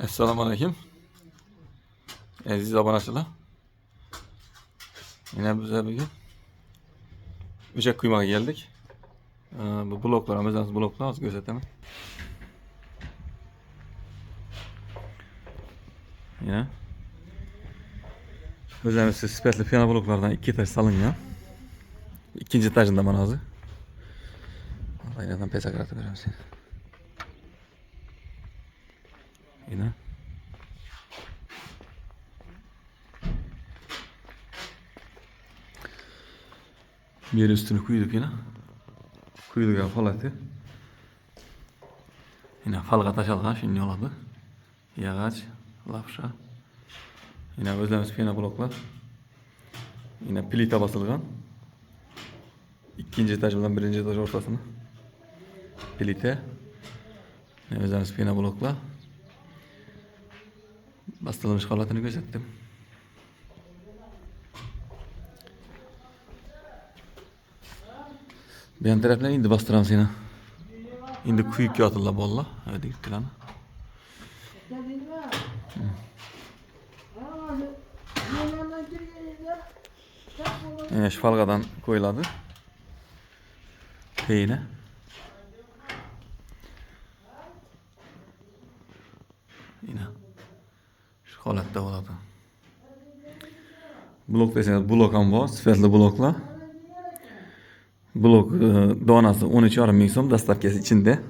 Assalomu alaykum. Aziz obunachilar. Yine biz bugün Uşak Kuymağa geldik. Bu bloklarımız az bloklar az göstereyim. Yine özellikle spetli piyano bloklardan iki etaj salıngan. İkinci etajında manazı. Aynadan pesak aratı vereyim seni. Yine. Bir yere üstünü koyduk yine. Koyduk ya falatı. Yine falga taş algan şimdi oladı. Yağaç, lapşa. Yine özlemiz piyano bloklar. Yine plita basılgan. İkinci etaj bilen birinci etaj ortasını. Plite. Yine özlemiz piyano bloklar. Bastırılmış halatını gözettim. Bir yan tarafdan indi bastıram seni. İndi kuyuk yatılla bolla. Hadi gitti lan. Yine şfalgadan koyuladı. Peyine. Yine. Şu halatta oladı. Blok deseniz blokam var. Sifatli blokla. Blok donası 13,5 ming so'm dastavkasi içinde.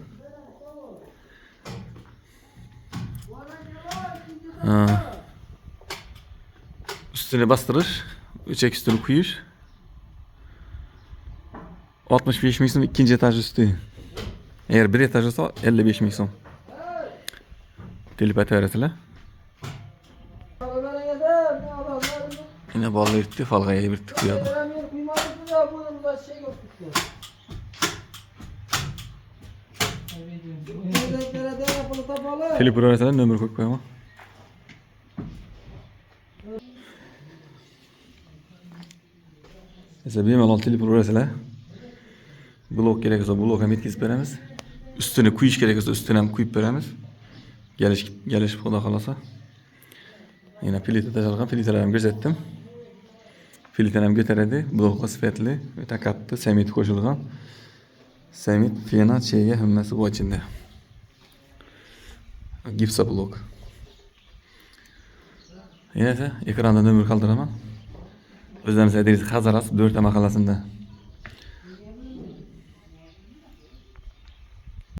Üstüne bastırır. Üçek üstünü koyuş. 65 ming so'm ikinci etaj üstü. Eğer bir etaj olsa 55 ming so'm. Telepati öğretiler. Yine bağlı yırttı, falgaya bir tıklıyordu. Telefon öğretiler nömür koyup koyama. Mesela bir mal telefon öğretiler. Blok gerekirse blok hem etkisi veremiz. Üstüne kuyuş gerekirse üstüne hem kuyup veremiz. Geliş bu da kalasa. Yine filtre taşalgan filtrelerini gözettim. Filtrelerim götüredi. Blokla sifatli. Öte katlı semit koşulgan. Semit fiyana çeyge hümmesi bu içinde. Gipsa blok. Yine de ekranda nömür kaldıramam. Özlemse ederiz Hazaras 4 mahallasında.